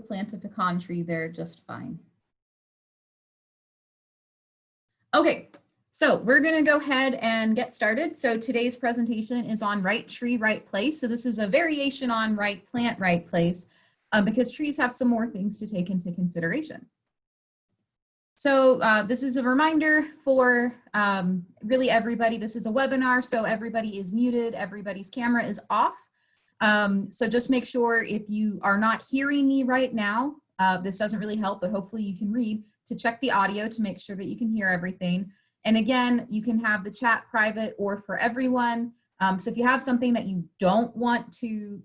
plant a pecan tree there just fine. Okay, so we're going to go ahead and get started. So today's presentation is on right tree, right place. So this is a variation on right plant, right place, because trees have some more things to take into consideration. So this is a reminder for really everybody. This is a webinar, so everybody is muted, everybody's camera is off. So just make sure if you are not hearing me right now, this doesn't really help, but hopefully you can read, to check the audio to make sure that you can hear everything. And again, you can have the chat private or for everyone. So if you have something that you don't want to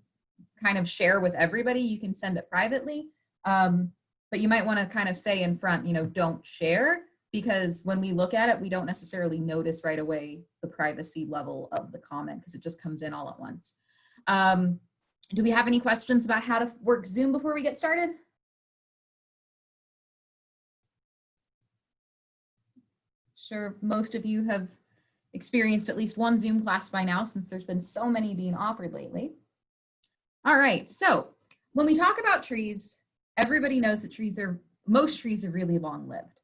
kind of share with everybody, you can send it privately. But you might want to kind of say in front, you know, don't share, because when we look at it, we don't necessarily notice right away the privacy level of the comment because it just comes in all at once. Do we have any questions about how to work Zoom before we get started? Sure, most of you have experienced at least one Zoom class by now, since there's been so many being offered lately. All right, so when we talk about trees, everybody knows that most trees are really long-lived.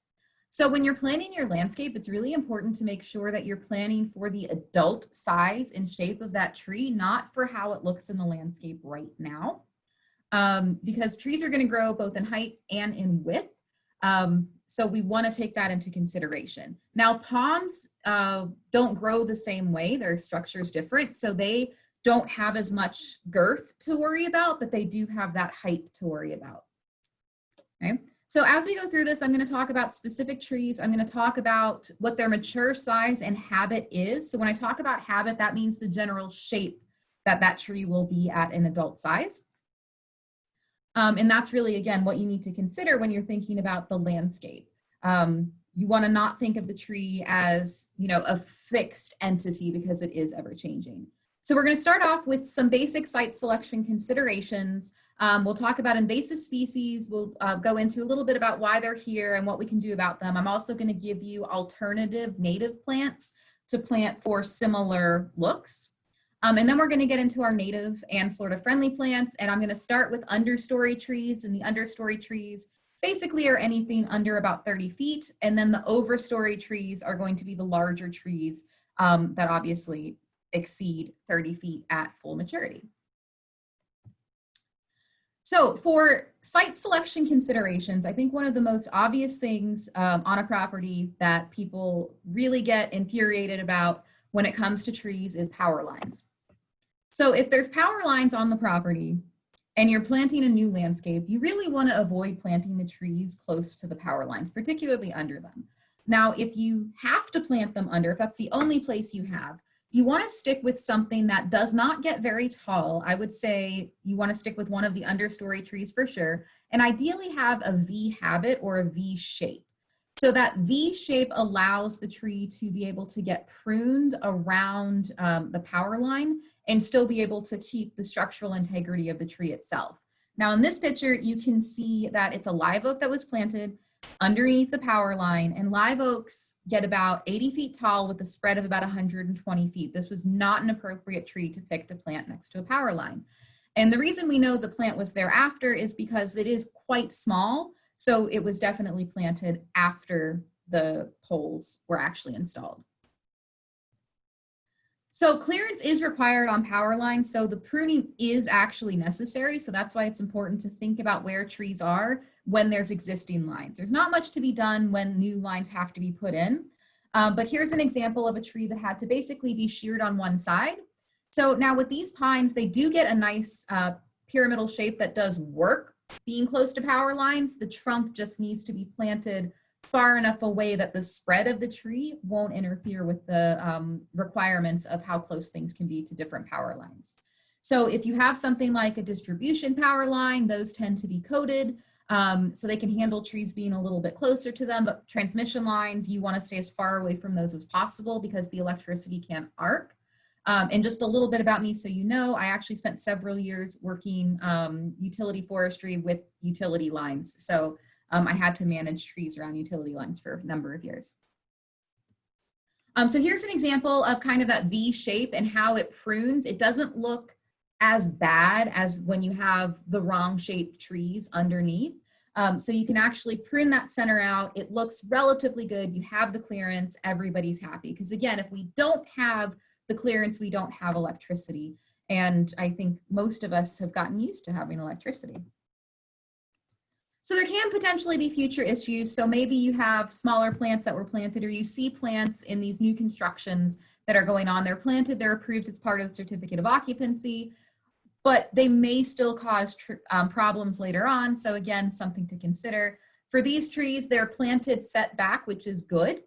So when you're planning your landscape, it's really important to make sure that you're planning for the adult size and shape of that tree, not for how it looks in the landscape right now, because trees are going to grow both in height and in width. So we want to take that into consideration. Now, palms don't grow the same way. Their structure is different, so they don't have as much girth to worry about, but they do have that height to worry about. Okay. So as we go through this, I'm going to talk about specific trees. I'm going to talk about what their mature size and habit is. So when I talk about habit, that means the general shape that that tree will be at an adult size. And that's really, again, what you need to consider when you're thinking about the landscape. You want to not think of the tree as, you know, a fixed entity, because it is ever changing. So we're going to start off with some basic site selection considerations. We'll talk about invasive species. We'll go into a little bit about why they're here and what we can do about them. I'm also going to give you alternative native plants to plant for similar looks. And then we're going to get into our native and Florida-friendly plants. And I'm going to start with understory trees. And the understory trees basically are anything under about 30 feet. And then the overstory trees are going to be the larger trees that obviously exceed 30 feet at full maturity. So for site selection considerations, I think one of the most obvious things on a property that people really get infuriated about when it comes to trees is power lines. So if there's power lines on the property and you're planting a new landscape, you really want to avoid planting the trees close to the power lines, particularly under them. Now, if you have to plant them under, if that's the only place you have, you want to stick with something that does not get very tall. I would say you want to stick with one of the understory trees for sure, and ideally have a V habit or a V shape. So that V shape allows the tree to be able to get pruned around the power line and still be able to keep the structural integrity of the tree itself. Now in this picture, you can see that it's a live oak that was planted underneath the power line, and live oaks get about 80 feet tall with a spread of about 120 feet. This was not an appropriate tree to pick to plant next to a power line. And the reason we know the plant was there after is because it is quite small. So it was definitely planted after the poles were actually installed. So clearance is required on power lines, so the pruning is actually necessary. So that's why it's important to think about where trees are when there's existing lines. There's not much to be done when new lines have to be put in. But here's an example of a tree that had to basically be sheared on one side. So now with these pines, they do get a nice pyramidal shape that does work being close to power lines. The trunk just needs to be planted far enough away that the spread of the tree won't interfere with the requirements of how close things can be to different power lines. So if you have something like a distribution power line, those tend to be coated so they can handle trees being a little bit closer to them, but transmission lines, you want to stay as far away from those as possible because the electricity can arc. And just a little bit about me so you know, I actually spent several years working utility forestry with utility lines. So I had to manage trees around utility lines for a number of years. So here's an example of kind of that V shape and how it prunes. It doesn't look as bad as when you have the wrong shaped trees underneath. So you can actually prune that center out. It looks relatively good. You have the clearance, everybody's happy. Because again, if we don't have the clearance, we don't have electricity. And I think most of us have gotten used to having electricity. So there can potentially be future issues. So maybe you have smaller plants that were planted, or you see plants in these new constructions that are going on. They're planted, they're approved as part of the certificate of occupancy, but they may still cause problems later on. So again, something to consider. For these trees, they're planted set back, which is good.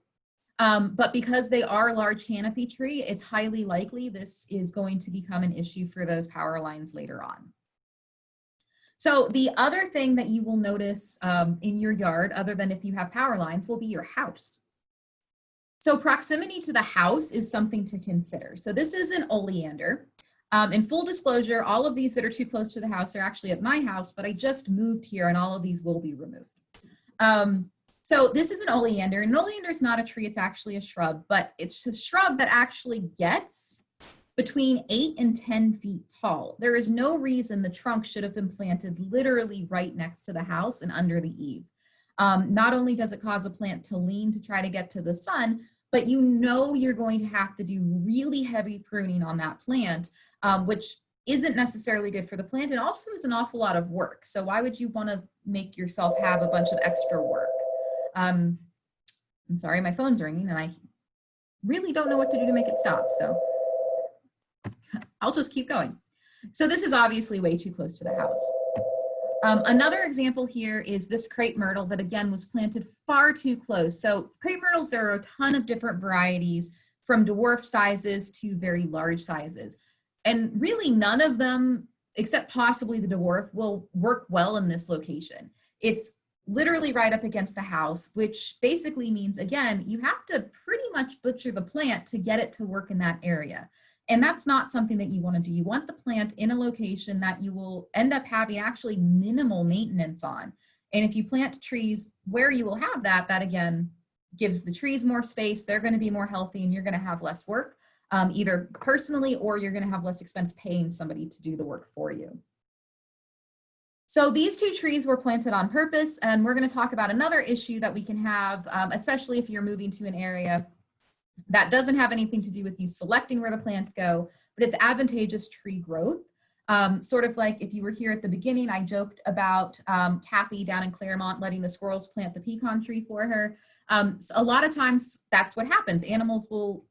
But because they are a large canopy tree, it's highly likely this is going to become an issue for those power lines later on. So the other thing that you will notice in your yard, other than if you have power lines, will be your house. So proximity to the house is something to consider. So this is an oleander. In full disclosure, all of these that are too close to the house are actually at my house, but I just moved here and all of these will be removed. So this is an oleander. An oleander is not a tree, it's actually a shrub, but it's a shrub that actually gets between 8 and 10 feet tall. There is no reason the trunk should have been planted literally right next to the house and under the eave. Not only does it cause a plant to lean to try to get to the sun, but you know you're going to have to do really heavy pruning on that plant, which isn't necessarily good for the plant and also is an awful lot of work. So why would you want to make yourself have a bunch of extra work? I'm sorry, my phone's ringing and I really don't know what to do to make it stop. So I'll just keep going. So this is obviously way too close to the house. Another example here is this crepe myrtle that again was planted far too close. So crepe myrtles, there are a ton of different varieties from dwarf sizes to very large sizes. And really none of them, except possibly the dwarf, will work well in this location. It's literally right up against the house, which basically means, again, you have to pretty much butcher the plant to get it to work in that area. And that's not something that you want to do. You want the plant in a location that you will end up having actually minimal maintenance on. And if you plant trees where you will have that, that again gives the trees more space, they're going to be more healthy, and you're going to have less work, either personally or you're going to have less expense paying somebody to do the work for you. So these two trees were planted on purpose, and we're going to talk about another issue that we can have, especially if you're moving to an area that doesn't have anything to do with you selecting where the plants go, but it's advantageous tree growth. Sort of like if you were here at the beginning, I joked about Kathy down in Claremont letting the squirrels plant the pecan tree for her. A lot of times that's what happens. Animals will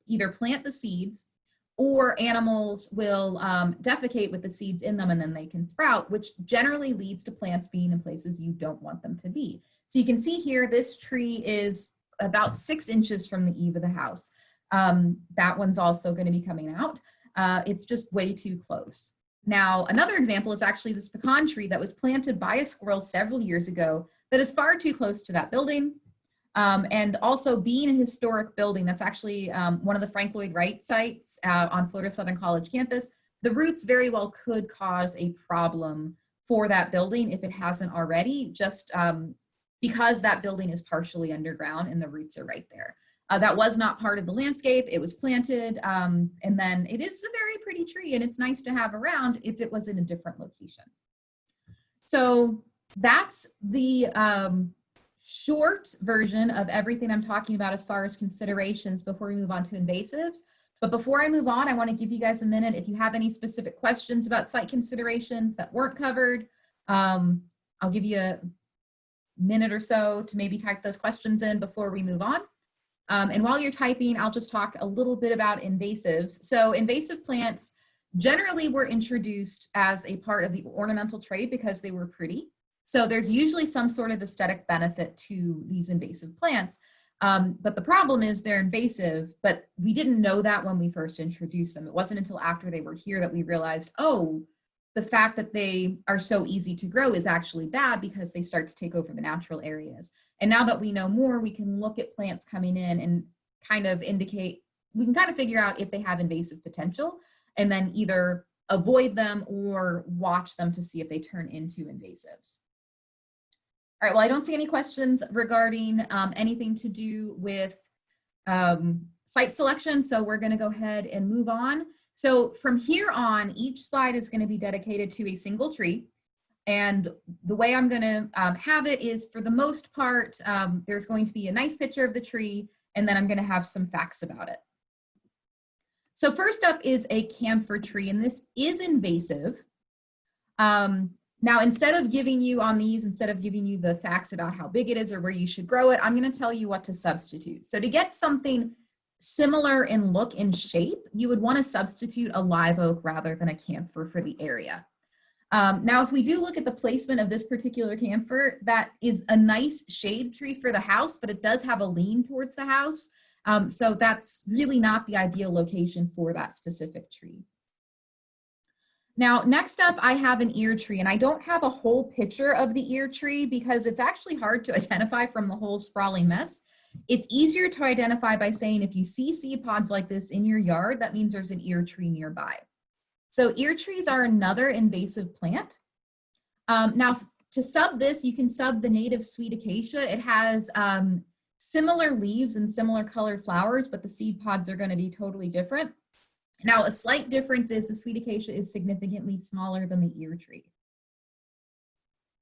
either plant the seeds or animals will defecate with the seeds in them and then they can sprout, which generally leads to plants being in places you don't want them to be. So you can see here, this tree is about 6 inches from the eave of the house. That one's also going to be coming out. It's just way too close. Now, another example is actually this pecan tree that was planted by a squirrel several years ago that is far too close to that building. And also being a historic building, that's actually one of the Frank Lloyd Wright sites on Florida Southern College campus. The roots very well could cause a problem for that building if it hasn't already, just because that building is partially underground and the roots are right there. That was not part of the landscape. It was planted, and then it is a very pretty tree and it's nice to have around if it was in a different location. So that's the short version of everything I'm talking about as far as considerations before we move on to invasives. But before I move on, I want to give you guys a minute. If you have any specific questions about site considerations that weren't covered, I'll give you a minute or so to maybe type those questions in before we move on. And while you're typing, I'll just talk a little bit about invasives. So invasive plants generally were introduced as a part of the ornamental trade because they were pretty. So there's usually some sort of aesthetic benefit to these invasive plants. But the problem is they're invasive, but we didn't know that when we first introduced them. It wasn't until after they were here that we realized, oh, the fact that they are so easy to grow is actually bad because they start to take over the natural areas. And now that we know more, we can look at plants coming in and kind of indicate, we can kind of figure out if they have invasive potential and then either avoid them or watch them to see if they turn into invasives. All right, well, I don't see any questions regarding anything to do with site selection, so we're gonna go ahead and move on. So from here on, each slide is going to be dedicated to a single tree. And the way I'm going to have it is, for the most part, there's going to be a nice picture of the tree, and then I'm going to have some facts about it. So first up is a camphor tree, and this is invasive. Now, instead of giving you the facts about how big it is or where you should grow it, I'm going to tell you what to substitute. So to get something similar in look and shape, you would want to substitute a live oak rather than a camphor for the area. Now, if we do look at the placement of this particular camphor, that is a nice shade tree for the house, but it does have a lean towards the house. So that's really not the ideal location for that specific tree. Now, next up, I have an ear tree, and I don't have a whole picture of the ear tree because it's actually hard to identify from the whole sprawling mess. It's easier to identify by saying, if you see seed pods like this in your yard, that means there's an ear tree nearby. So ear trees are another invasive plant. Now, to sub this, you can sub the native sweet acacia. It has similar leaves and similar colored flowers, but the seed pods are going to be totally different. Now, a slight difference is the sweet acacia is significantly smaller than the ear tree.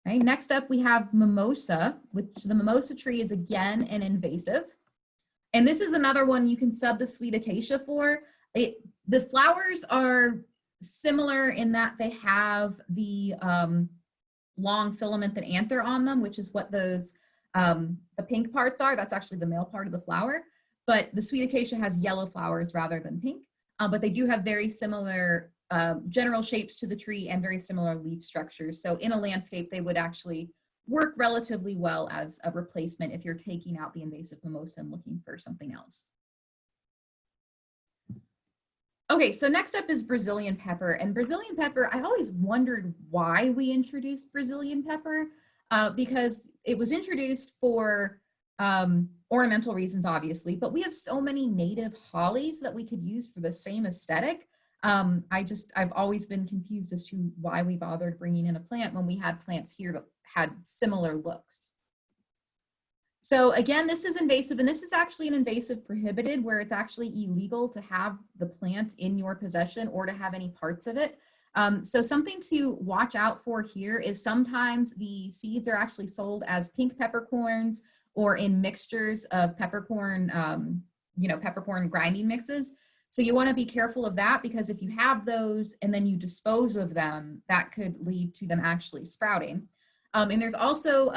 Okay, next up, we have mimosa, which the mimosa tree is again an invasive. And this is another one you can sub the sweet acacia for. The flowers are similar in that they have the long filament and anther on them, which is what those the pink parts are. That's actually the male part of the flower. But the sweet acacia has yellow flowers rather than pink. But they do have very similar general shapes to the tree and very similar leaf structures. So in a landscape, they would actually work relatively well as a replacement if you're taking out the invasive mimosa and looking for something else. Okay, so next up is Brazilian pepper. And Brazilian pepper, I always wondered why we introduced Brazilian pepper, because it was introduced for ornamental reasons, obviously, but we have so many native hollies that we could use for the same aesthetic. I've always been confused as to why we bothered bringing in a plant when we had plants here that had similar looks. So again, this is invasive, and this is actually an invasive prohibited, where it's actually illegal to have the plant in your possession or to have any parts of it. So something to watch out for here is sometimes the seeds are actually sold as pink peppercorns or in mixtures of peppercorn, peppercorn grinding mixes. So you want to be careful of that, because if you have those and then you dispose of them, that could lead to them actually sprouting. And there's also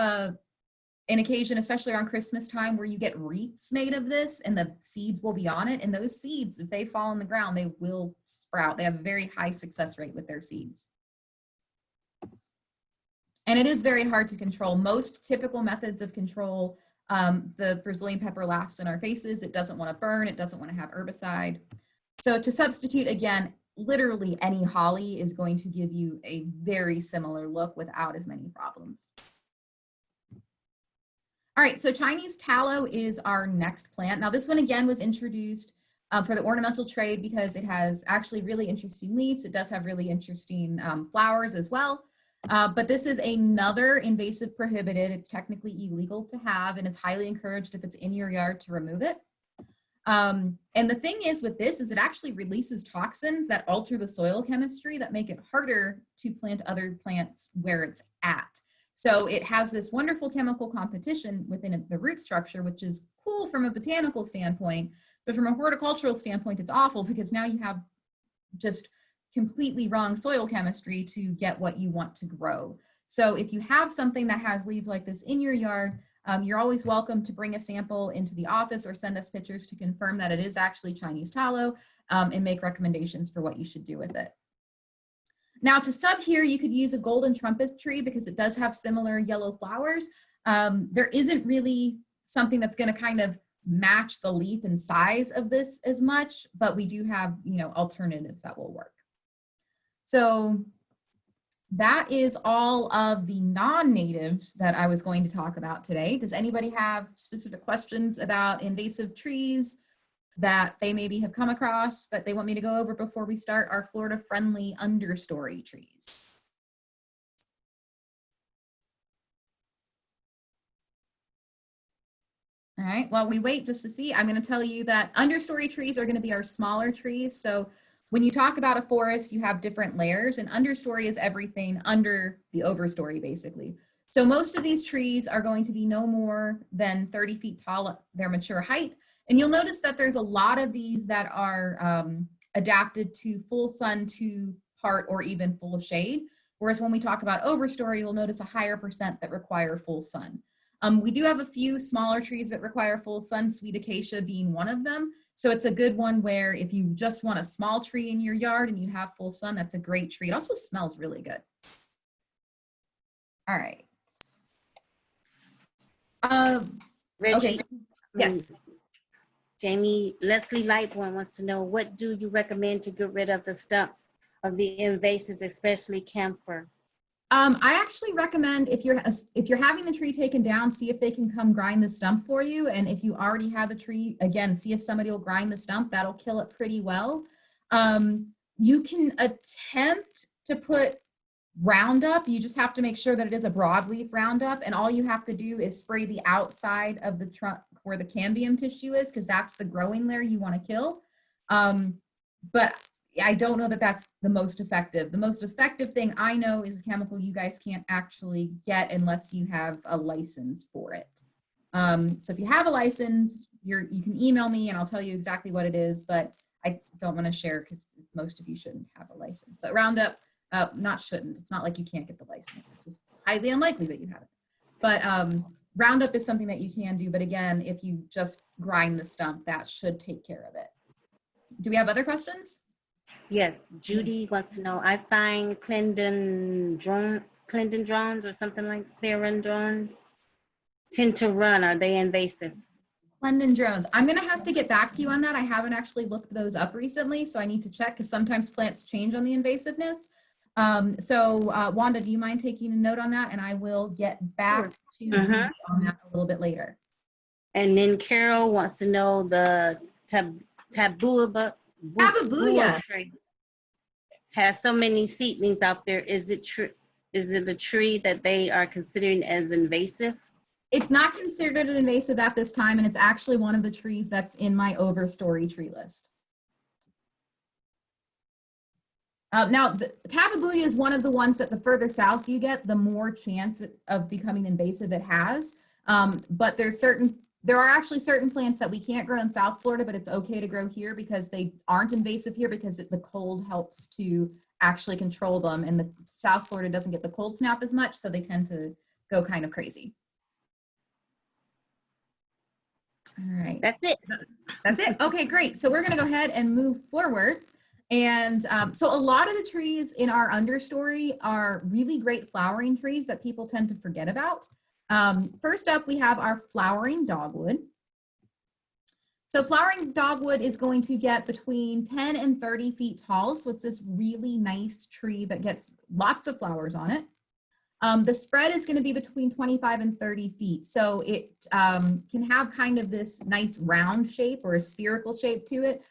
an occasion, especially around Christmas time, where you get wreaths made of this and the seeds will be on it. And those seeds, if they fall on the ground, they will sprout. They have a very high success rate with their seeds. And it is very hard to control. Most typical methods of control, the Brazilian pepper laughs in our faces. It doesn't want to burn. It doesn't want to have herbicide. So to substitute, again, literally any holly is going to give you a very similar look without as many problems. All right, so Chinese tallow is our next plant. Now this one again was introduced for the ornamental trade because it has actually really interesting leaves. It does have really interesting flowers as well. But this is another invasive prohibited. It's technically illegal to have, and it's highly encouraged if it's in your yard to remove it. And the thing is with this is it actually releases toxins that alter the soil chemistry that make it harder to plant other plants where it's at. So it has this wonderful chemical competition within the root structure, which is cool from a botanical standpoint, but from a horticultural standpoint, it's awful because now you have just completely wrong soil chemistry to get what you want to grow. So if you have something that has leaves like this in your yard, you're always welcome to bring a sample into the office or send us pictures to confirm that it is actually Chinese tallow and make recommendations for what you should do with it. Now to sub here, you could use a golden trumpet tree because it does have similar yellow flowers. There isn't really something that's going to kind of match the leaf and size of this as much, but we do have, alternatives that will work. So that is all of the non-natives that I was going to talk about today. Does anybody have specific questions about invasive trees that they maybe have come across that they want me to go over before we start our Florida-friendly understory trees? All right, while we wait just to see, I'm going to tell you that understory trees are going to be our smaller trees. So when you talk about a forest, you have different layers, and understory is everything under the overstory, basically. So most of these trees are going to be no more than 30 feet tall at their mature height. And you'll notice that there's a lot of these that are adapted to full sun to part or even full shade. Whereas when we talk about overstory, you'll notice a higher percent that require full sun. We do have a few smaller trees that require full sun, sweet acacia being one of them. So it's a good one where if you just want a small tree in your yard and you have full sun, that's a great tree. It also smells really good. All right. Reggie, okay, so, yes. Jamie, Leslie Lightborn wants to know, what do you recommend to get rid of the stumps of the invasives, especially camphor? I actually recommend if you're having the tree taken down, see if they can come grind the stump for you. And if you already have the tree, again, see if somebody will grind the stump. That'll kill it pretty well. You can attempt to put Roundup. You just have to make sure that it is a broadleaf Roundup. And all you have to do is spray the outside of the trunk where the cambium tissue is, because that's the growing layer you want to kill. But I don't know that that's the most effective. The most effective thing I know is a chemical you guys can't actually get unless you have a license for it. So if you have a license, you can email me and I'll tell you exactly what it is, but I don't want to share because most of you shouldn't have a license. But Roundup, not shouldn't. It's not like you can't get the license. It's just highly unlikely that you have it. But Roundup is something that you can do. But again, if you just grind the stump, that should take care of it. Do we have other questions? Yes, Judy wants to know, I find Clendon drones or something like Clerendrons tend to run. Are they invasive? Clendon drones. I'm going to have to get back to you on that. I haven't actually looked those up recently, so I need to check because sometimes plants change on the invasiveness. Wanda, do you mind taking a note on that? And I will get back to you on that a little bit later. And then Carol wants to know the Tabebuia tree has so many seedlings out there. Is it true? Is it a tree that they are considering as invasive? It's not considered an invasive at this time, and it's actually one of the trees that's in my overstory tree list. Now, the Tabebuia is one of the ones that the further south you get, the more chance of becoming invasive it has. But there are actually certain plants that we can't grow in South Florida, but it's okay to grow here because they aren't invasive here because the cold helps to actually control them. And the South Florida doesn't get the cold snap as much, so they tend to go kind of crazy. All right. That's it. That's it. Okay, great. So we're going to go ahead and move forward. And so a lot of the trees in our understory are really great flowering trees that people tend to forget about. First up, we have our flowering dogwood. So flowering dogwood is going to get between 10 and 30 feet tall. So it's this really nice tree that gets lots of flowers on it. The spread is going to be between 25 and 30 feet. So it can have kind of this nice round shape or a spherical shape to it.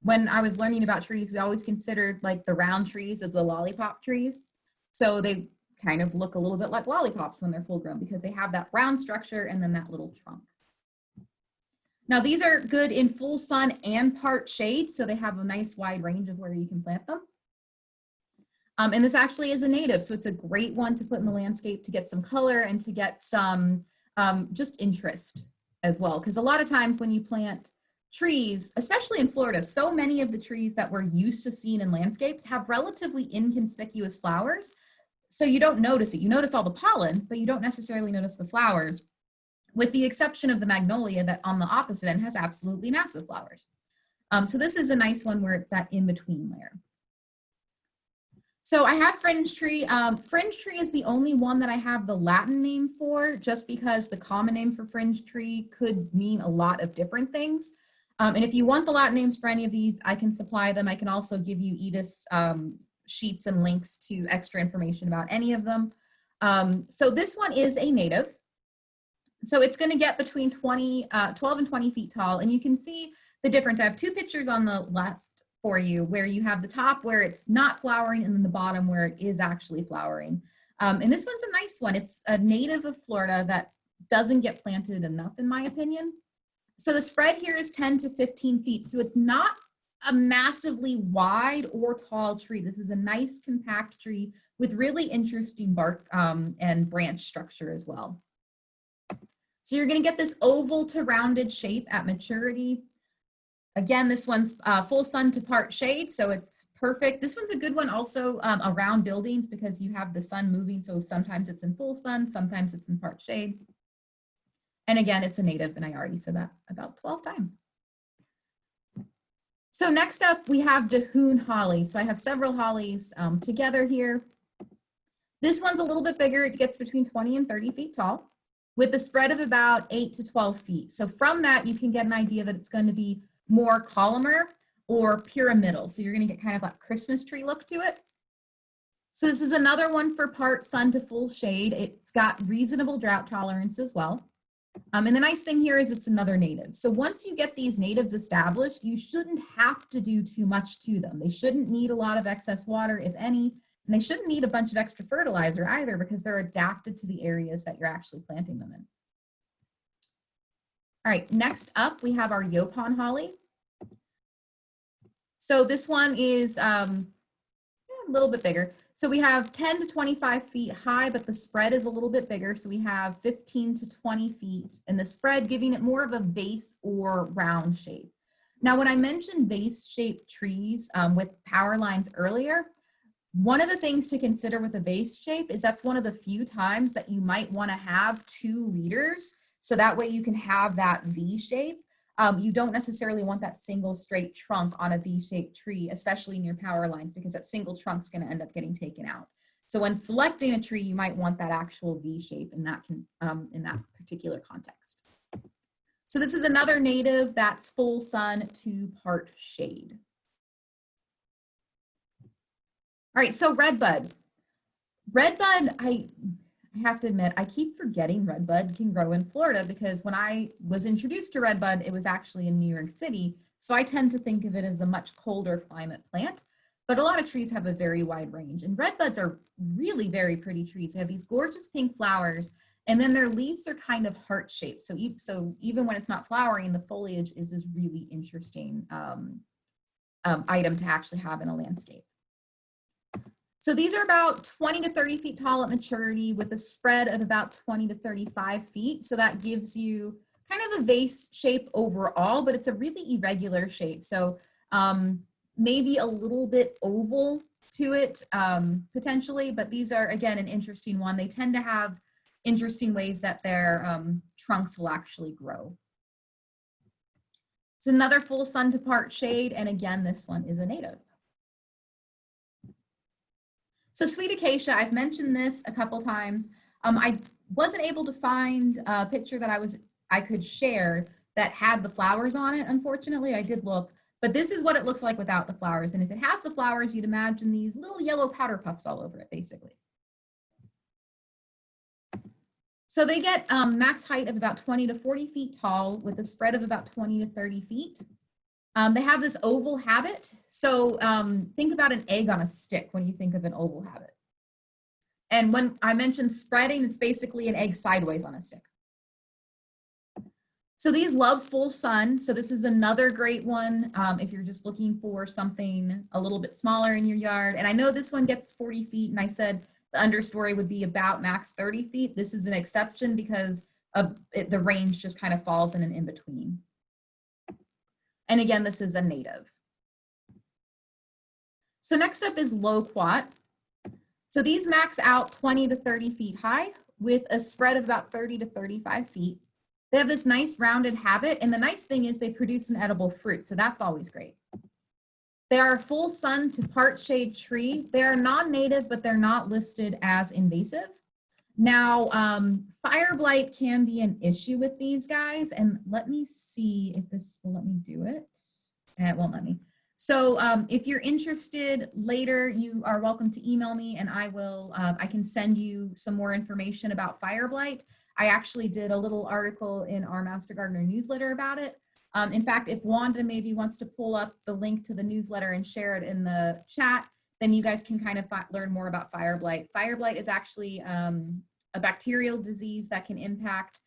When I was learning about trees, we always considered like the round trees as the lollipop trees. So they kind of look a little bit like lollipops when they're full grown because they have that round structure and then that little trunk. Now these are good in full sun and part shade, so they have a nice wide range of where you can plant them. And this actually is a native, so it's a great one to put in the landscape to get some color and to get some just interest as well. Because a lot of times when you plant trees, especially in Florida, so many of the trees that we're used to seeing in landscapes have relatively inconspicuous flowers. So you don't notice it. You notice all the pollen, but you don't necessarily notice the flowers, with the exception of the magnolia that on the opposite end has absolutely massive flowers. So this is a nice one where it's that in-between layer. So I have fringe tree. Fringe tree is the only one that I have the Latin name for, just because the common name for fringe tree could mean a lot of different things. And if you want the Latin names for any of these, I can supply them. I can also give you Edith's sheets and links to extra information about any of them. So this one is a native. So it's going to get between 12 and 20 feet tall. And you can see the difference. I have two pictures on the left for you where you have the top where it's not flowering and then the bottom where it is actually flowering. And this one's a nice one. It's a native of Florida that doesn't get planted enough, in my opinion. So the spread here is 10 to 15 feet. So it's not a massively wide or tall tree. This is a nice compact tree with really interesting bark and branch structure as well. So you're going to get this oval to rounded shape at maturity. Again, this one's full sun to part shade, so it's perfect. This one's a good one also around buildings because you have the sun moving, so sometimes it's in full sun, sometimes it's in part shade. And again, it's a native, and I already said that about 12 times. So next up, we have Yaupon Holly. So I have several hollies together here. This one's a little bit bigger. It gets between 20 and 30 feet tall with a spread of about 8 to 12 feet. So from that, you can get an idea that it's going to be more columnar or pyramidal. So you're going to get kind of like Christmas tree look to it. So this is another one for part sun to full shade. It's got reasonable drought tolerance as well. And the nice thing here is it's another native. So once you get these natives established, you shouldn't have to do too much to them. They shouldn't need a lot of excess water, if any, and they shouldn't need a bunch of extra fertilizer either because they're adapted to the areas that you're actually planting them in. All right, next up, we have our Yaupon Holly. So this one is a little bit bigger. So we have 10 to 25 feet high, but the spread is a little bit bigger. So we have 15 to 20 feet and the spread giving it more of a vase or round shape. Now, when I mentioned vase-shaped trees with Powerlines earlier, one of the things to consider with a vase shape is that's one of the few times that you might want to have 2 leaders. So that way you can have that V shape. You don't necessarily want that single straight trunk on a V-shaped tree, especially in your power lines, because that single trunk is going to end up getting taken out. So when selecting a tree, you might want that actual V shape in that particular context. So this is another native that's full sun to part shade. All right, so Redbud. Redbud, I have to admit, I keep forgetting Redbud can grow in Florida because when I was introduced to Redbud, it was actually in New York City. So I tend to think of it as a much colder climate plant, but a lot of trees have a very wide range and Redbuds are really very pretty trees. They have these gorgeous pink flowers and then their leaves are kind of heart shaped. So even when it's not flowering, the foliage is this really interesting item to actually have in a landscape. So these are about 20 to 30 feet tall at maturity with a spread of about 20 to 35 feet. So that gives you kind of a vase shape overall, but it's a really irregular shape. So maybe a little bit oval to it potentially, but these are, again, an interesting one. They tend to have interesting ways that their trunks will actually grow. It's another full sun to part shade. And again, this one is a native. So sweet acacia, I've mentioned this a couple times. I wasn't able to find a picture that I could share that had the flowers on it. Unfortunately, I did look, but this is what it looks like without the flowers. And if it has the flowers, you'd imagine these little yellow powder puffs all over it, basically. So they get max height of about 20 to 40 feet tall with a spread of about 20 to 30 feet. They have this oval habit. So think about an egg on a stick when you think of an oval habit. And when I mentioned spreading, it's basically an egg sideways on a stick. So these love full sun. So this is another great one if you're just looking for something a little bit smaller in your yard. And I know this one gets 40 feet and I said the understory would be about max 30 feet. This is an exception because the range just kind of falls in an in-between. And again, this is a native. So next up is Loquat. So these max out 20 to 30 feet high with a spread of about 30 to 35 feet. They have this nice rounded habit. And the nice thing is they produce an edible fruit. So that's always great. They are a full sun to part shade tree. They are non-native, but they're not listed as invasive. Now, fire blight can be an issue with these guys, and let me see if this will let me do it. It won't let me. So if you're interested later, you are welcome to email me and I can send you some more information about fire blight. I actually did a little article in our Master Gardener newsletter about it. In fact, if Wanda maybe wants to pull up the link to the newsletter and share it in the chat, then you guys can kind of learn more about fire blight. Fire blight is actually a bacterial disease that can impact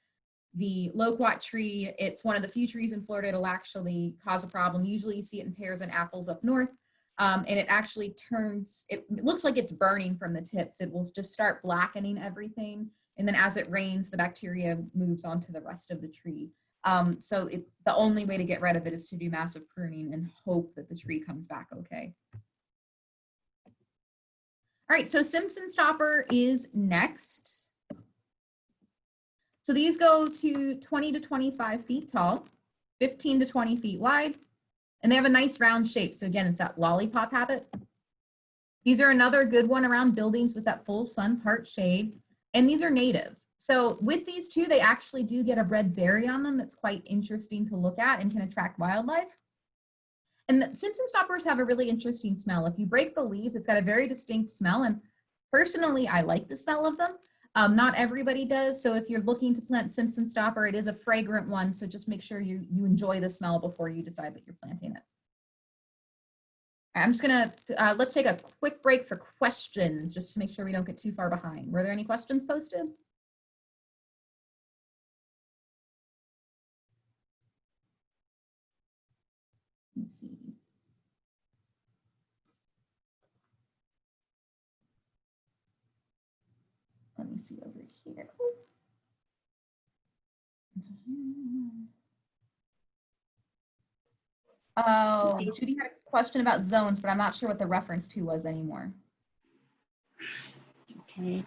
The loquat tree, it's one of the few trees in Florida that'll actually cause a problem. Usually you see it in pears and apples up north. And it actually turns, it looks like it's burning from the tips. It will just start blackening everything. And then as it rains, the bacteria moves on to the rest of the tree. So the only way to get rid of it is to do massive pruning and hope that the tree comes back okay. All right, so Simpsons Stopper is next. So these go to 20 to 25 feet tall, 15 to 20 feet wide, and they have a nice round shape. So again, it's that lollipop habit. These are another good one around buildings with that full sun part shade, and these are native. So with these two, they actually do get a red berry on them that's quite interesting to look at and can attract wildlife. And the Simpson Stoppers have a really interesting smell. If you break the leaves, it's got a very distinct smell, and personally, I like the smell of them. Not everybody does, so if you're looking to plant Simpson Stopper, it is a fragrant one, so just make sure you enjoy the smell before you decide that you're planting it. I'm just gonna, let's take a quick break for questions, just to make sure we don't get too far behind. Were there any questions posted? Let's see. Let me see over here. Oh, Judy had a question about zones, but I'm not sure what the reference to was anymore. Okay.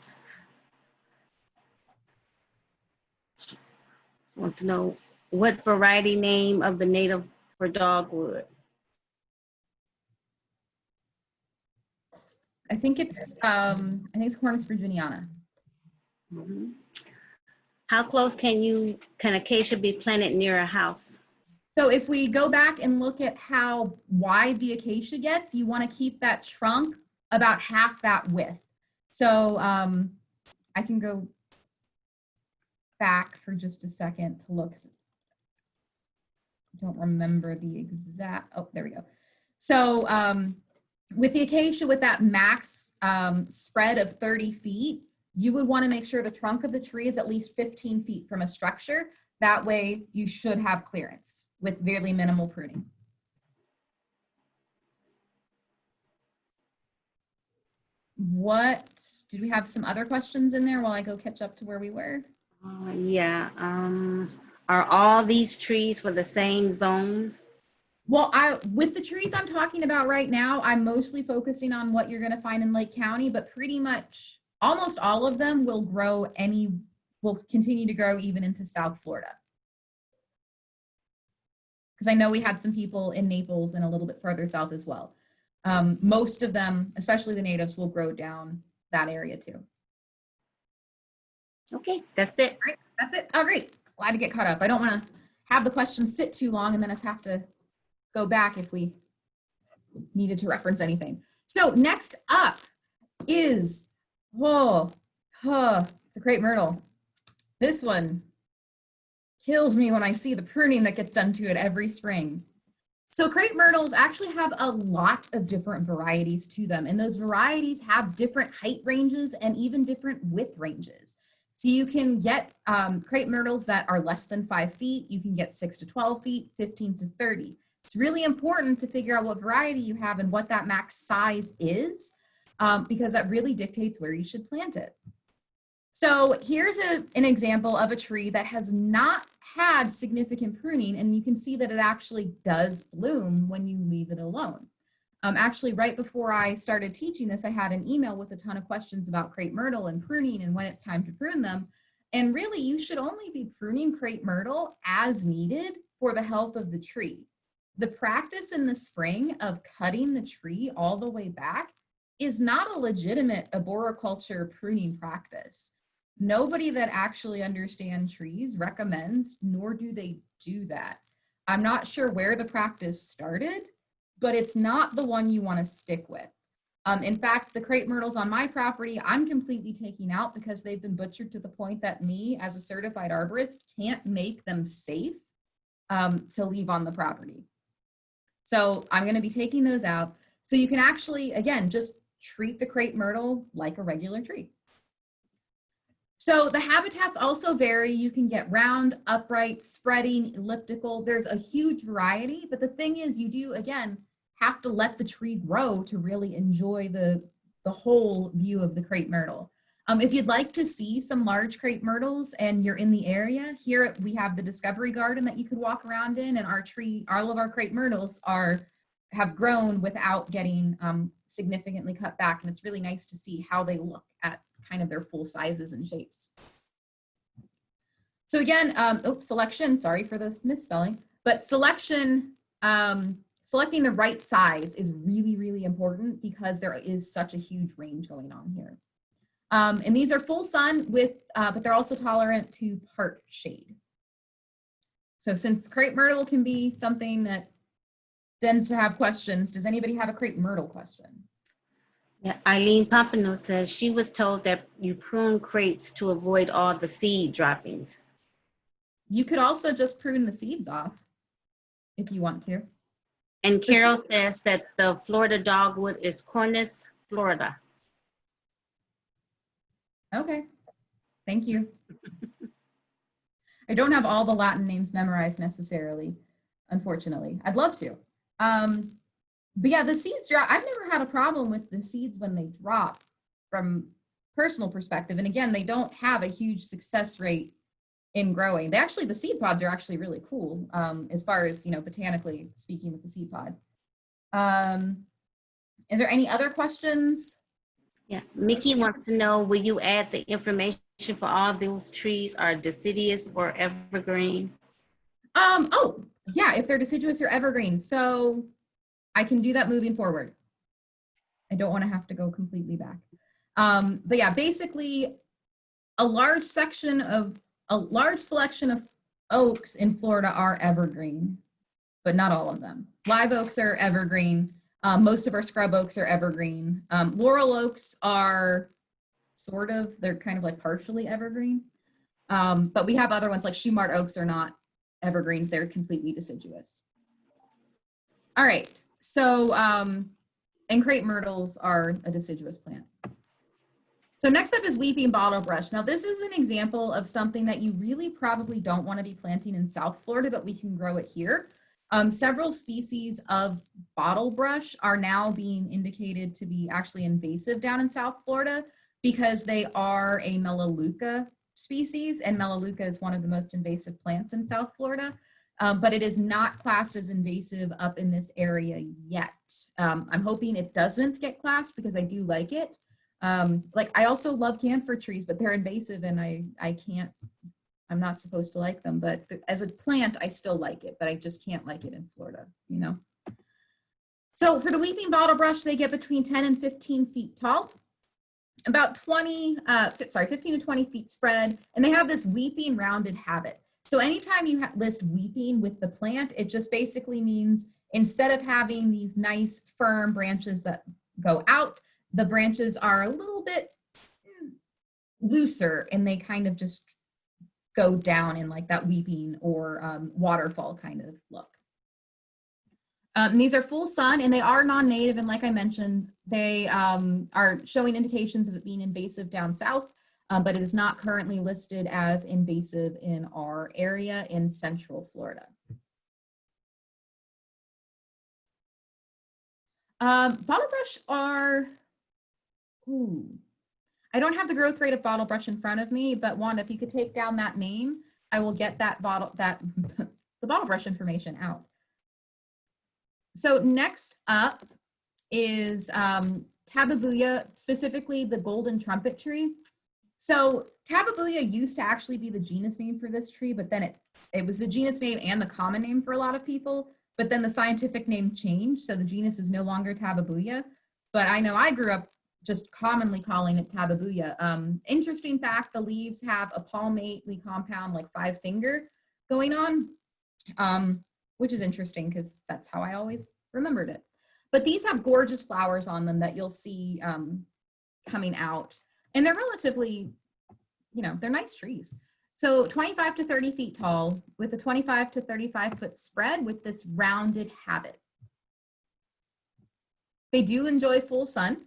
I want to know what variety name of the native for dogwood? I think it's Cornus virginiana. Mm-hmm. How close can acacia be planted near a house? So if we go back and look at how wide the acacia gets, you want to keep that trunk about half that width. So I can go back for just a second to look. I don't remember the exact, oh, there we go. So with the acacia, with that max spread of 30 feet, you would want to make sure the trunk of the tree is at least 15 feet from a structure. That way you should have clearance with really minimal pruning. What, did we have some other questions in there while I go catch up to where we were? Yeah, are all these trees for the same zone? Well, with the trees I'm talking about right now, I'm mostly focusing on what you're gonna find in Lake County, but pretty much almost all of them will continue to grow even into South Florida. Because I know we had some people in Naples and a little bit further south as well. Most of them, especially the natives, will grow down that area too. Okay, that's it. All right, that's it. Oh, great. Glad to get caught up. I don't want to have the questions sit too long and then us have to go back if we needed to reference anything. So next up is, it's a crepe myrtle. This one kills me when I see the pruning that gets done to it every spring. So crepe myrtles actually have a lot of different varieties to them, and those varieties have different height ranges and even different width ranges. So you can get crepe myrtles that are less than 5 feet. You can get 6 to 12 feet, 15 to 30. It's really important to figure out what variety you have and what that max size is, because that really dictates where you should plant it. So here's an example of a tree that has not had significant pruning, and you can see that it actually does bloom when you leave it alone. Actually, right before I started teaching this, I had an email with a ton of questions about crepe myrtle and pruning and when it's time to prune them. And really, you should only be pruning crepe myrtle as needed for the health of the tree. The practice in the spring of cutting the tree all the way back is not a legitimate arboriculture pruning practice. Nobody that actually understands trees recommends, nor do they do that. I'm not sure where the practice started, but it's not the one you want to stick with. In fact, the crepe myrtles on my property, I'm completely taking out because they've been butchered to the point that me, as a certified arborist, can't make them safe to leave on the property. So I'm going to be taking those out. So you can actually, again, just treat the crepe myrtle like a regular tree. So the habitats also vary. You can get round, upright, spreading, elliptical. There's a huge variety, but the thing is you do, again, have to let the tree grow to really enjoy the whole view of the crepe myrtle. If you'd like to see some large crepe myrtles and you're in the area, here we have the Discovery Garden that you could walk around in, and all of our crepe myrtles have grown without getting significantly cut back, and it's really nice to see how they look at kind of their full sizes and shapes. So again, selection, sorry for this misspelling, but selection, selecting the right size is really, really important because there is such a huge range going on here. And these are full sun but they're also tolerant to part shade. So since crepe myrtle can be something that tends to have questions, does anybody have a crepe myrtle question? Yeah, Eileen Pompano says she was told that you prune crepes to avoid all the seed droppings. You could also just prune the seeds off if you want to. And Carol says that the Florida dogwood is Cornus Florida. Okay, thank you. I don't have all the Latin names memorized necessarily, unfortunately. I'd love to. But yeah, the seeds drop. I've never had a problem with the seeds when they drop from personal perspective. And again, they don't have a huge success rate in growing. The seed pods are actually really cool as far as, botanically speaking with the seed pod. Is there any other questions? Yeah, Mickey wants to know, will you add the information for all those trees are deciduous or evergreen? Oh, yeah, if they're deciduous or evergreen. So I can do that moving forward. I don't want to have to go completely back. But yeah, basically a large selection of oaks in Florida are evergreen, but not all of them. Live oaks are evergreen. Most of our scrub oaks are evergreen. Laurel oaks are they're kind of like partially evergreen. But we have other ones like Shumard oaks are not evergreens, they're completely deciduous. All right, so, and crepe myrtles are a deciduous plant. So next up is weeping bottlebrush. Now this is an example of something that you really probably don't want to be planting in South Florida, but we can grow it here. Several species of bottlebrush are now being indicated to be actually invasive down in South Florida because they are a Melaleuca species, and Melaleuca is one of the most invasive plants in South Florida. But it is not classed as invasive up in this area yet. I'm hoping it doesn't get classed because I do like it. I also love camphor trees, but they're invasive and I'm not supposed to like them, but as a plant, I still like it, but I just can't like it in Florida, So for the weeping bottlebrush, they get between 10 and 15 feet tall, about 15 to 20 feet spread, and they have this weeping rounded habit. So anytime you list weeping with the plant, it just basically means instead of having these nice firm branches that go out, the branches are a little bit looser and they kind of just go down in like that weeping or waterfall kind of look. These are full sun and they are non-native, and like I mentioned, they are showing indications of it being invasive down south, but it is not currently listed as invasive in our area in Central Florida. Bottlebrush are, I don't have the growth rate of bottlebrush in front of me, but Wanda, if you could take down that name, I will get the bottlebrush information out. So next up is Tabebuia, specifically the golden trumpet tree. So Tabebuia used to actually be the genus name for this tree, but then it was the genus name and the common name for a lot of people, but then the scientific name changed, so the genus is no longer Tabebuia. But I know I grew up just commonly calling it Tabebuia. Interesting fact, the leaves have a palmately compound, like 5-finger going on, which is interesting because that's how I always remembered it. But these have gorgeous flowers on them that you'll see coming out. And they're relatively, they're nice trees. So 25 to 30 feet tall with a 25 to 35 foot spread with this rounded habit. They do enjoy full sun.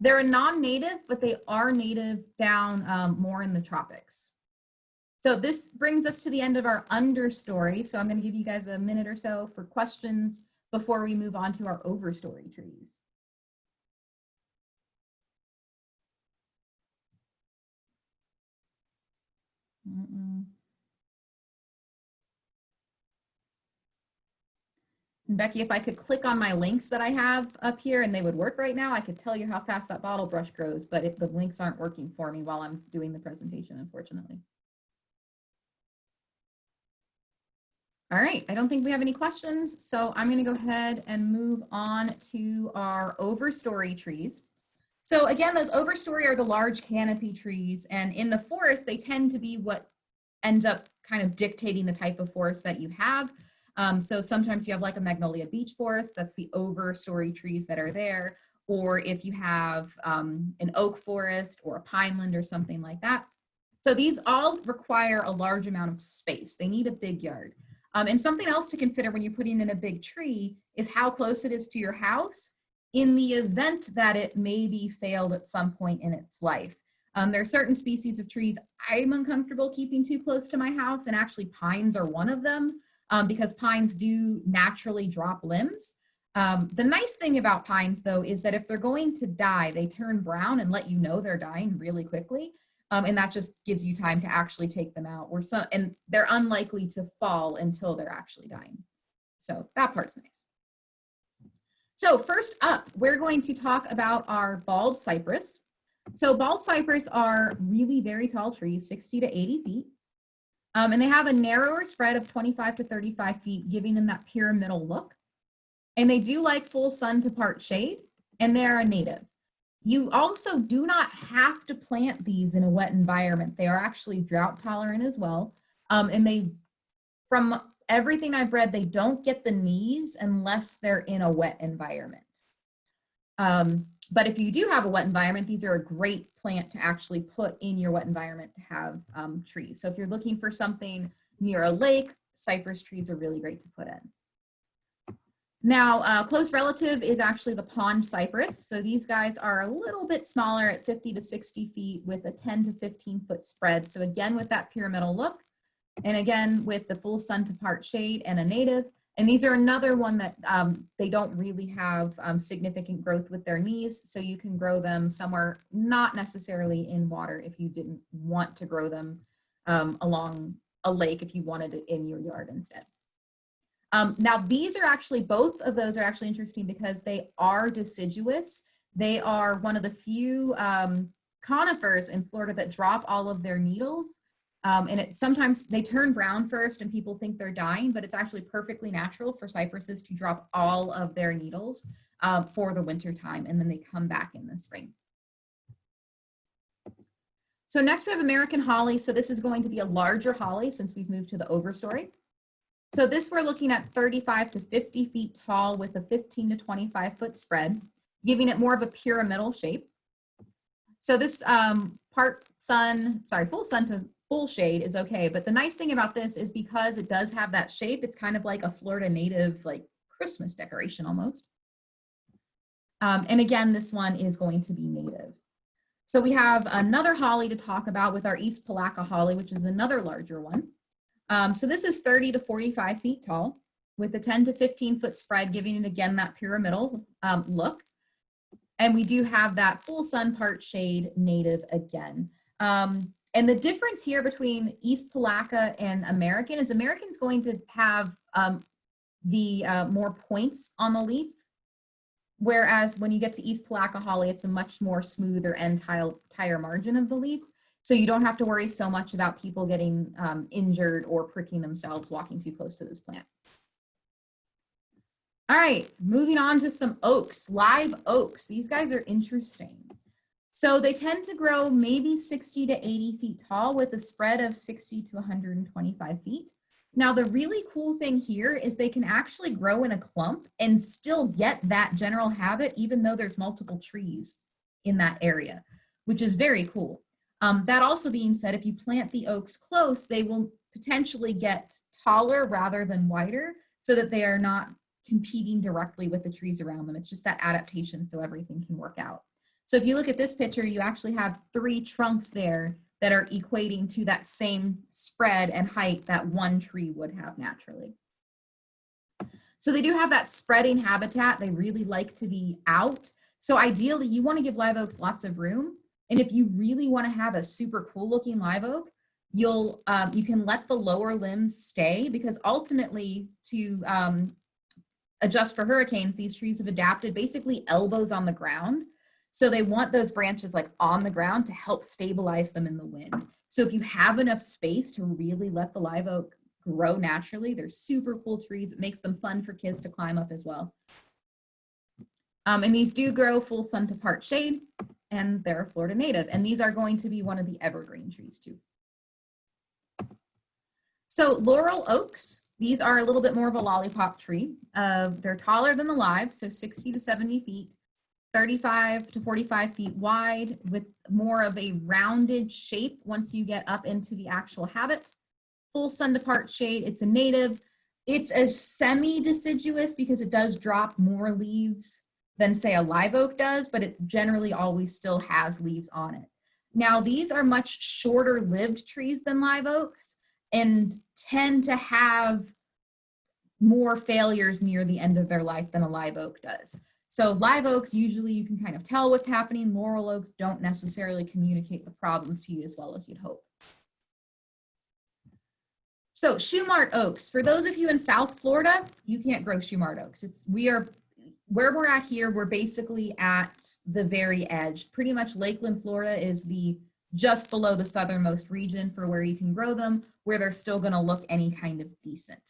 They're a non-native, but they are native down more in the tropics. So this brings us to the end of our understory. So I'm going to give you guys a minute or so for questions before we move on to our overstory trees. And Becky, if I could click on my links that I have up here and they would work right now, I could tell you how fast that bottle brush grows, but if the links aren't working for me while I'm doing the presentation, unfortunately. All right, I don't think we have any questions, so I'm going to go ahead and move on to our overstory trees. So again, those overstory are the large canopy trees, and in the forest, they tend to be what ends up kind of dictating the type of forest that you have. So sometimes you have like a magnolia beech forest, that's the overstory trees that are there, or if you have an oak forest or a pineland or something like that. So these all require a large amount of space. They need a big yard. And something else to consider when you're putting in a big tree is how close it is to your house in the event that it maybe failed at some point in its life. There are certain species of trees I'm uncomfortable keeping too close to my house, and actually pines are one of them because pines do naturally drop limbs. The nice thing about pines, though, is that if they're going to die, they turn brown and let you know they're dying really quickly. And that just gives you time to actually take them out. And they're unlikely to fall until they're actually dying. So that part's nice. So first up, we're going to talk about our bald cypress. So bald cypress are really very tall trees, 60 to 80 feet. And they have a narrower spread of 25 to 35 feet, giving them that pyramidal look. And they do like full sun to part shade, and they're a native. You also do not have to plant these in a wet environment. They are actually drought tolerant as well. And they, from everything I've read, they don't get the knees unless they're in a wet environment. But if you do have a wet environment, these are a great plant to actually put in your wet environment to have trees. So if you're looking for something near a lake, cypress trees are really great to put in. Now, a close relative is actually the pond cypress. So these guys are a little bit smaller at 50 to 60 feet with a 10 to 15 foot spread. So again, with that pyramidal look, and again, with the full sun to part shade and a native. And these are another one that they don't really have significant growth with their knees. So you can grow them somewhere, not necessarily in water if you didn't want to grow them along a lake if you wanted it in your yard instead. Now, these are actually, both of those are actually interesting because they are deciduous. They are one of the few conifers in Florida that drop all of their needles. And sometimes they turn brown first and people think they're dying, but it's actually perfectly natural for cypresses to drop all of their needles for the winter time, and then they come back in the spring. So next we have American holly. So this is going to be a larger holly since we've moved to the overstory. So this we're looking at 35 to 50 feet tall with a 15 to 25 foot spread, giving it more of a pyramidal shape. So this full sun to full shade is okay, but the nice thing about this is because it does have that shape, it's kind of like a Florida native, like Christmas decoration almost. And again, this one is going to be native. So we have another holly to talk about with our East Palatka holly, which is another larger one. So this is 30 to 45 feet tall with a 10 to 15 foot spread, giving it again that pyramidal look. And we do have that full sun part shade native again. And the difference here between East Palatka and American is American's going to have more points on the leaf, whereas when you get to East Palatka holly, it's a much more smoother entire margin of the leaf. So you don't have to worry so much about people getting injured or pricking themselves walking too close to this plant. All right, moving on to some oaks, live oaks. These guys are interesting. So they tend to grow maybe 60 to 80 feet tall with a spread of 60 to 125 feet. Now, the really cool thing here is they can actually grow in a clump and still get that general habit, even though there's multiple trees in that area, which is very cool. That also being said, if you plant the oaks close, they will potentially get taller rather than wider so that they are not competing directly with the trees around them. It's just that adaptation so everything can work out. So if you look at this picture, you actually have 3 trunks there that are equating to that same spread and height that one tree would have naturally. So they do have that spreading habitat. They really like to be out. So ideally, you want to give live oaks lots of room. And if you really want to have a super cool looking live oak, you can let the lower limbs stay, because ultimately to adjust for hurricanes, these trees have adapted basically elbows on the ground. So they want those branches like on the ground to help stabilize them in the wind. So if you have enough space to really let the live oak grow naturally, they're super cool trees. It makes them fun for kids to climb up as well. And these do grow full sun to part shade, and they're a Florida native. And these are going to be one of the evergreen trees too. So laurel oaks, these are a little bit more of a lollipop tree. They're taller than the live, so 60 to 70 feet, 35 to 45 feet wide, with more of a rounded shape once you get up into the actual habit. Full sun to part shade. It's a native. It's a semi-deciduous because it does drop more leaves than say a live oak does, but it generally always still has leaves on it. Now these are much shorter lived trees than live oaks and tend to have more failures near the end of their life than a live oak does. So live oaks, usually you can kind of tell what's happening. Laurel oaks don't necessarily communicate the problems to you as well as you'd hope. So Shumard oaks, for those of you in South Florida, you can't grow Shumard oaks. Where we're at here, we're basically at the very edge. Pretty much Lakeland, Florida is just below the southernmost region for where you can grow them, where they're still gonna look any kind of decent.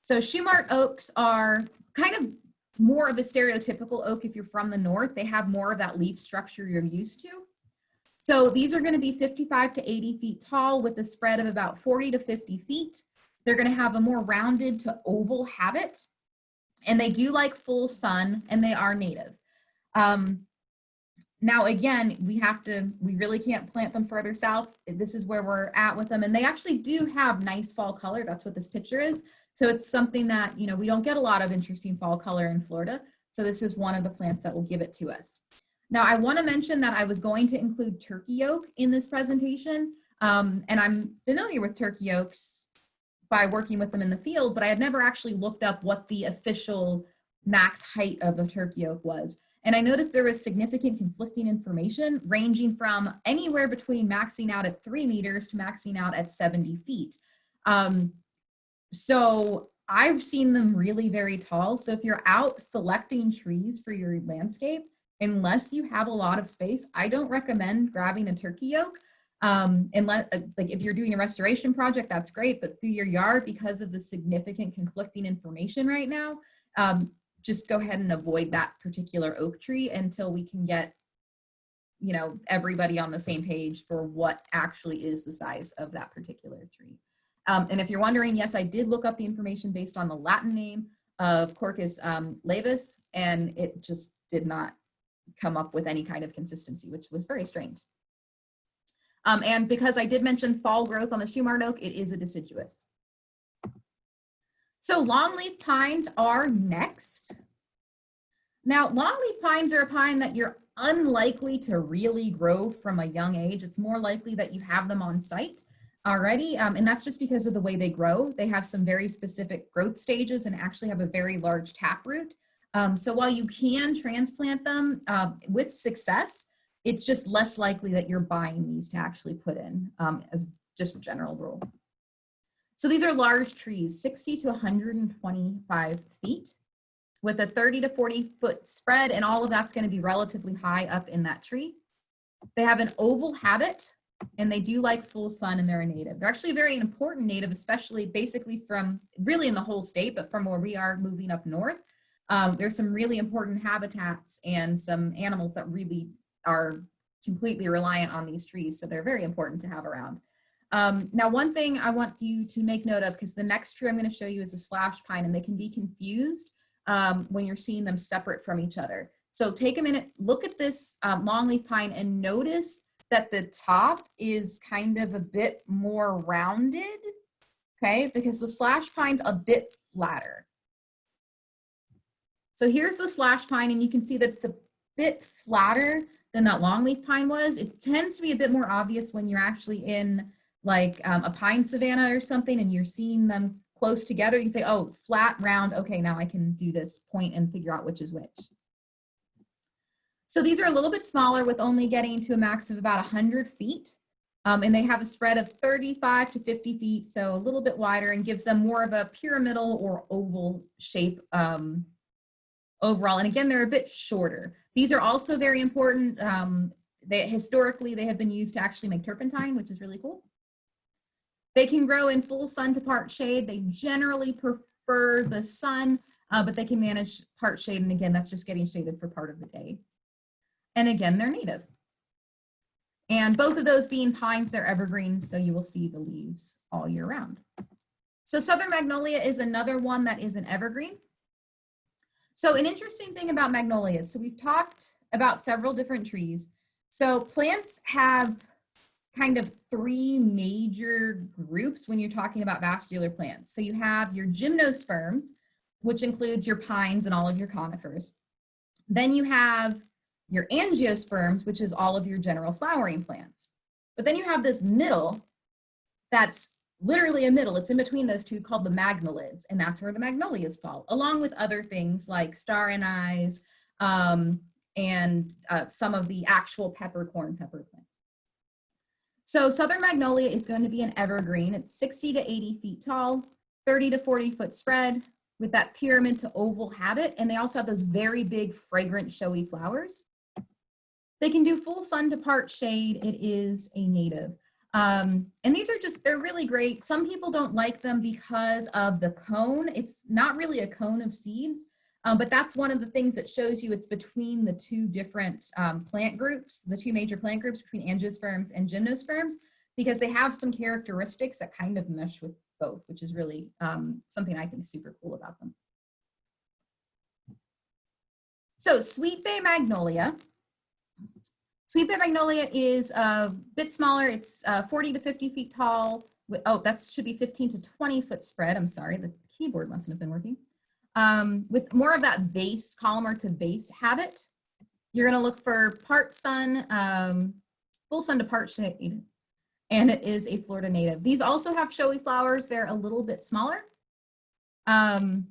So Shumard oaks are kind of more of a stereotypical oak if you're from the north. They have more of that leaf structure you're used to. So these are going to be 55 to 80 feet tall with a spread of about 40 to 50 feet. They're going to have a more rounded to oval habit, and they do like full sun, and they are native. Now, again, we really can't plant them further south. This is where we're at with them, and they actually do have nice fall color. That's what this picture is. So it's something that, we don't get a lot of interesting fall color in Florida. So this is one of the plants that will give it to us. Now, I want to mention that I was going to include turkey oak in this presentation, and I'm familiar with turkey oaks by working with them in the field, but I had never actually looked up what the official max height of a turkey oak was. And I noticed there was significant conflicting information ranging from anywhere between maxing out at 3 meters to maxing out at 70 feet. So I've seen them really very tall. So if you're out selecting trees for your landscape, unless you have a lot of space, I don't recommend grabbing a turkey oak. Unless, like if you're doing a restoration project, that's great, but through your yard, because of the significant conflicting information right now, just go ahead and avoid that particular oak tree until we can get, everybody on the same page for what actually is the size of that particular tree. And if you're wondering, yes, I did look up the information based on the Latin name of Quercus laevis, and it just did not come up with any kind of consistency, which was very strange. And because I did mention fall growth on the Shumard oak, it is a deciduous. So longleaf pines are next. Now, longleaf pines are a pine that you're unlikely to really grow from a young age. It's more likely that you have them on site already, and that's just because of the way they grow. They have some very specific growth stages and actually have a very large taproot. So while you can transplant them with success, it's just less likely that you're buying these to actually put in as just a general rule. So these are large trees, 60 to 125 feet with a 30 to 40 foot spread, and all of that's going to be relatively high up in that tree. They have an oval habit, and they do like full sun, and they're a native. They're actually a very important native, especially basically from really in the whole state, but from where we are moving up north. There's some really important habitats and some animals that really are completely reliant on these trees. So they're very important to have around. Now, one thing I want you to make note of, because the next tree I'm going to show you is a slash pine, and they can be confused when you're seeing them separate from each other. So take a minute, look at this longleaf pine and notice that the top is kind of a bit more rounded, okay? Because the slash pine's a bit flatter. So here's the slash pine, and you can see that it's a bit flatter than that longleaf pine was. It tends to be a bit more obvious when you're actually in like a pine savanna or something and you're seeing them close together. You say, oh, flat, round, okay, now I can do this point and figure out which is which. So these are a little bit smaller with only getting to a max of about 100 feet. And they have a spread of 35 to 50 feet, so a little bit wider and gives them more of a pyramidal or oval shape overall. And again, they're a bit shorter. These are also very important. Historically, they have been used to actually make turpentine, which is really cool. They can grow in full sun to part shade. They generally prefer the sun, but they can manage part shade. And again, that's just getting shaded for part of the day. And again, they're native. And both of those being pines, they're evergreens, so you will see the leaves all year round. So Southern Magnolia is another one that is an evergreen. So an interesting thing about magnolias, so we've talked about several different trees. So plants have kind of three major groups when you're talking about vascular plants. So you have your gymnosperms, which includes your pines and all of your conifers. Then you have your angiosperms, which is all of your general flowering plants. But then you have this middle that's literally a middle. It's in between those two called the magnolids, and that's where the magnolias fall, along with other things like star anise and some of the actual peppercorn pepper plants. So Southern Magnolia is going to be an evergreen. It's 60 to 80 feet tall, 30 to 40 foot spread with that pyramid to oval habit. And they also have those very big, fragrant, showy flowers. They can do full sun to part shade. It is a native. And these are just, they're really great. Some people don't like them because of the cone. It's not really a cone of seeds, but that's one of the things that shows you it's between the two different plant groups, the two major plant groups between angiosperms and gymnosperms, because they have some characteristics that kind of mesh with both, which is really something I think super cool about them. So Sweetbay Magnolia. Sweetbay Magnolia is a bit smaller. It's 40 to 50 feet tall. Oh, that should be 15 to 20 foot spread. I'm sorry, the keyboard mustn't have been working. With more of that base, columnar to base habit. You're gonna look for part sun, full sun to part shade, and it is a Florida native. These also have showy flowers. They're a little bit smaller. And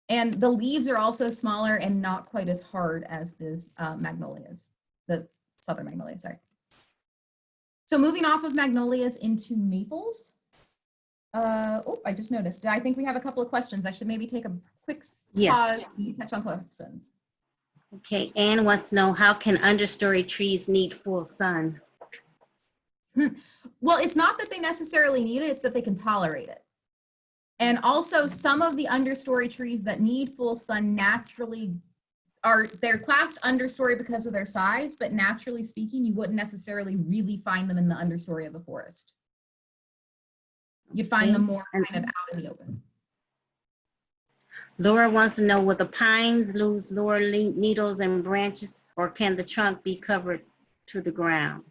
the leaves are also smaller and not quite as hard as this magnolias, the Southern Magnolia, sorry. So moving off of magnolias into maples. Oh, I just noticed. I think we have a couple of questions. I should maybe take a quick pause to catch on questions. Okay, Anne wants to know, how can understory trees need full sun? Well, it's not that they necessarily need it, it's that they can tolerate it. And also some of the understory trees that need full sun naturally they're classed understory because of their size, but naturally speaking, you wouldn't necessarily really find them in the understory of a forest. You'd find them more kind of out in the open. Laura wants to know, will the pines lose lower needles and branches, or can the trunk be covered to the ground?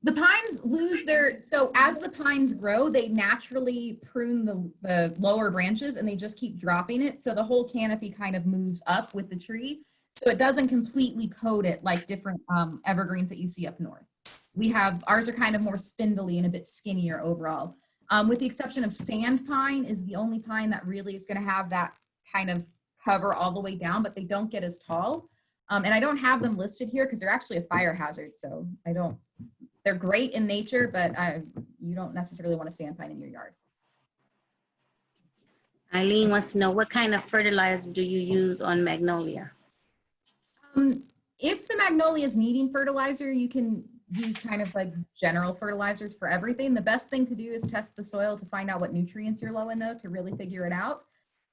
The pines lose their, so as the pines grow, they naturally prune the lower branches and they just keep dropping it. So the whole canopy kind of moves up with the tree. So it doesn't completely coat it like different evergreens that you see up north. Ours are kind of more spindly and a bit skinnier overall. With the exception of sand pine is the only pine that really is gonna have that kind of cover all the way down, but they don't get as tall. And I don't have them listed here because they're actually a fire hazard. So they're great in nature, but you don't necessarily want a sand pine in your yard. Eileen wants to know, what kind of fertilizer do you use on magnolia? If the magnolia is needing fertilizer, you can use kind of like general fertilizers for everything. The best thing to do is test the soil to find out what nutrients you're low in though, to really figure it out.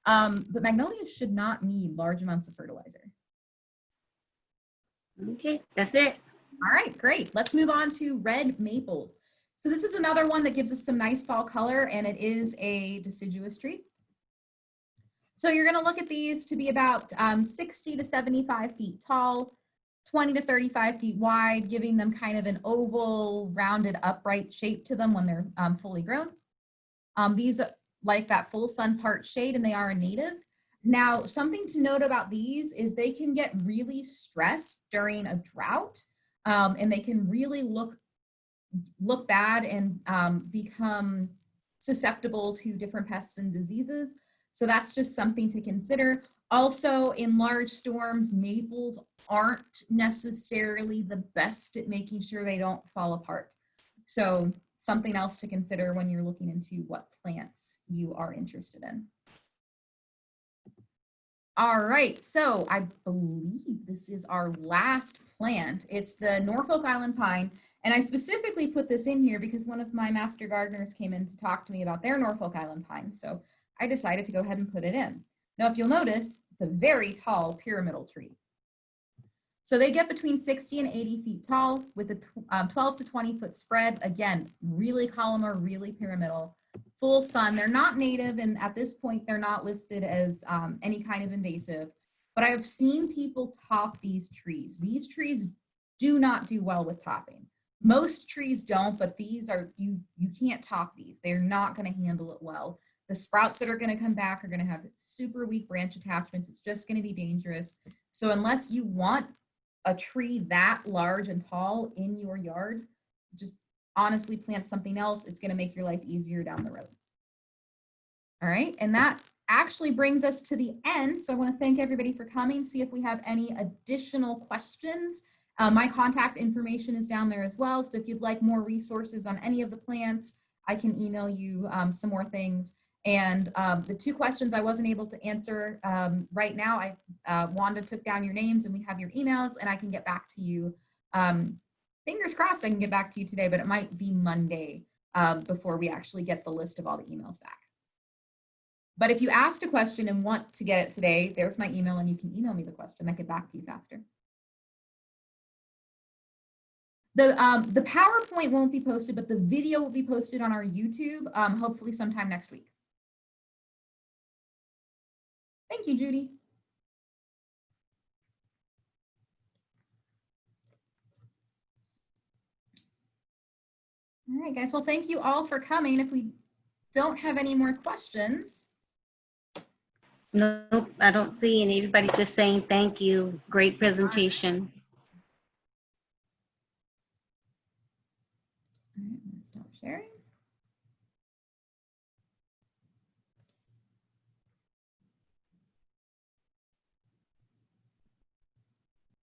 But magnolias should not need large amounts of fertilizer. Okay, that's it. All right, great. Let's move on to red maples. So this is another one that gives us some nice fall color, and it is a deciduous tree. So you're going to look at these to be about 60 to 75 feet tall, 20 to 35 feet wide, giving them kind of an oval, rounded, upright shape to them when they're fully grown. These like that full sun part shade, and they are a native. Now, something to note about these is they can get really stressed during a drought, and they can really look bad and become susceptible to different pests and diseases. So that's just something to consider. Also, in large storms, maples aren't necessarily the best at making sure they don't fall apart. So something else to consider when you're looking into what plants you are interested in. All right, so I believe this is our last plant. It's the Norfolk Island pine. And I specifically put this in here because one of my master gardeners came in to talk to me about their Norfolk Island pine. So I decided to go ahead and put it in. Now, if you'll notice, it's a very tall pyramidal tree. So they get between 60 and 80 feet tall with a 12 to 20 foot spread. Again, really columnar, really pyramidal, full sun. They're not native, and at this point, they're not listed as any kind of invasive. But I have seen people top these trees. These trees do not do well with topping. Most trees don't, but these are, you can't top these. They're not going to handle it well. The sprouts that are going to come back are going to have super weak branch attachments. It's just going to be dangerous. So unless you want a tree that large and tall in your yard, just honestly plant something else. It's going to make your life easier down the road. All right, and that actually brings us to the end. So I want to thank everybody for coming. See if we have any additional questions. My contact information is down there as well. So if you'd like more resources on any of the plants, I can email you some more things. And the two questions I wasn't able to answer right now, Wanda took down your names and we have your emails, and I can get back to you. Fingers crossed I can get back to you today, but it might be Monday before we actually get the list of all the emails back. But if you asked a question and want to get it today, there's my email and you can email me the question. I get back to you faster. The PowerPoint won't be posted, but the video will be posted on our YouTube, hopefully sometime next week. Thank you, Judy. All right, guys. Well, thank you all for coming. If we don't have any more questions. Nope, I don't see any. Everybody just saying thank you. Great presentation. All right, I'm gonna stop sharing.